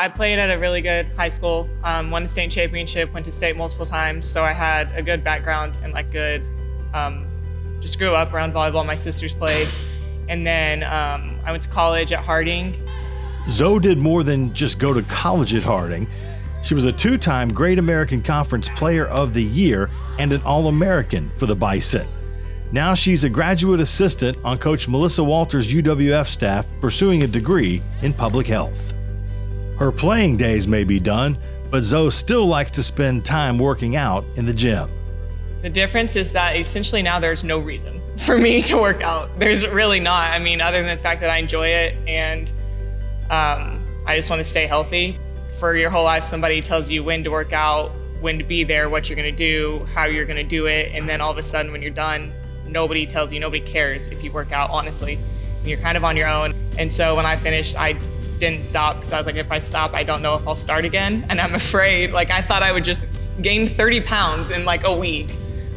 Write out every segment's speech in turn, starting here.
I played at a really good high school, won a state championship, went to state multiple times. So I had a good background and just grew up around volleyball. My sisters played. And then I went to college at Harding. Zoe did more than just go to college at Harding. She was a 2-time Great American Conference Player of the Year and an All-American for the Bison. Now she's a graduate assistant on Coach Melissa Walters' UWF staff, pursuing a degree in public health. Her playing days may be done, but Zoe still likes to spend time working out in the gym. The difference is that essentially now there's no reason for me to work out. There's really not. I mean, other than the fact that I enjoy it and I just want to stay healthy. For your whole life, somebody tells you when to work out, when to be there, what you're going to do, how you're going to do it. And then all of a sudden when you're done, nobody tells you, nobody cares if you work out, honestly. And you're kind of on your own. And so when I finished, I didn't stop because I was like, if I stop, I don't know if I'll start again. And I'm afraid, I thought I would just gain 30 pounds in a week,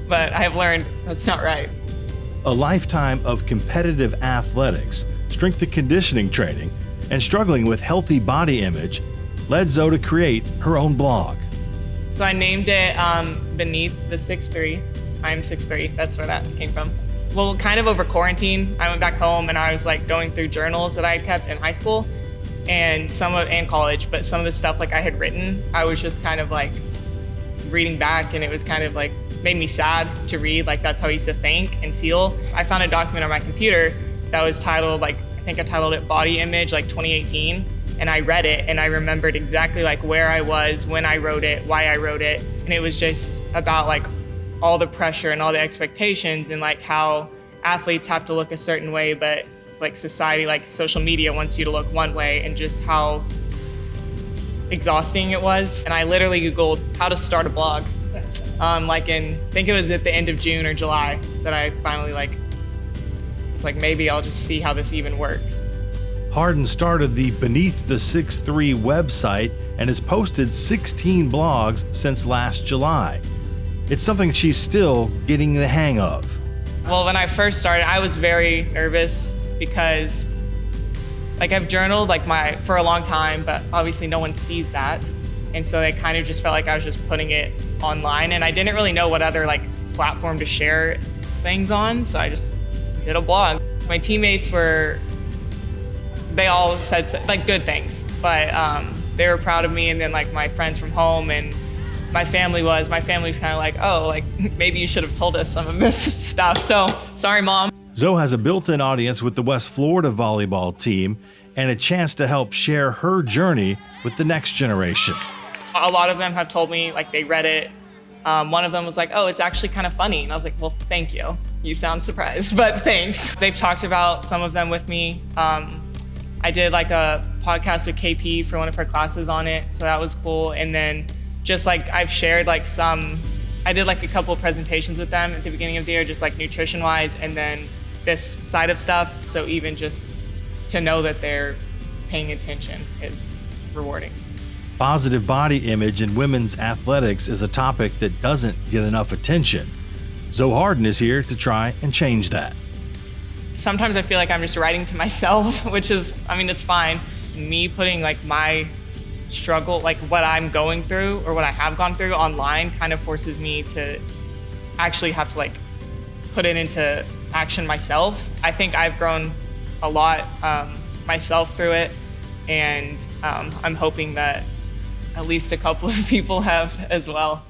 but I have learned that's not right. A lifetime of competitive athletics, strength and conditioning training, and struggling with healthy body image led Zoe to create her own blog. So I named it Beneath the 6'3". I'm 6'3", that's where that came from. Well, kind of over quarantine, I went back home and I was going through journals that I had kept in high school and college, but some of the stuff I had written, I was just kind of reading back, and it was kind of made me sad to read. That's how I used to think and feel. I found a document on my computer that was titled, I think I titled it Body Image 2018. And I read it and I remembered exactly where I was, when I wrote it, why I wrote it. And it was just about all the pressure and all the expectations and how athletes have to look a certain way, but society, social media wants you to look one way, and just how exhausting it was. And I literally Googled how to start a blog. I think it was at the end of June or July that I finally it's maybe I'll just see how this even works. Hardin started the Beneath the 6'3" website and has posted 16 blogs since last July. It's something she's still getting the hang of. Well, when I first started, I was very nervous because I've journaled for a long time, but obviously no one sees that. And so it kind of just felt like I was just putting it online, and I didn't really know what other platform to share things on. So I just did a blog. My teammates they all said good things, but they were proud of me. And then my friends from home and my family was kind of maybe you should have told us some of this stuff. So sorry, Mom. Zoe has a built-in audience with the West Florida volleyball team and a chance to help share her journey with the next generation. A lot of them have told me they read it. One of them was oh, it's actually kind of funny. And I was like, well, thank you. You sound surprised, but thanks. They've talked about some of them with me. I did a podcast with KP for one of her classes on it, so that was cool. And then just I've shared I did a couple of presentations with them at the beginning of the year, just nutrition wise, and then this side of stuff. So even just to know that they're paying attention is rewarding. Positive body image in women's athletics is a topic that doesn't get enough attention. Zoe Hardin is here to try and change that. Sometimes I feel I'm just writing to myself, which is, it's fine. It's me putting my struggle, what I'm going through or what I have gone through online kind of forces me to actually have to put it into action myself. I think I've grown a lot myself through it, and I'm hoping that at least a couple of people have as well.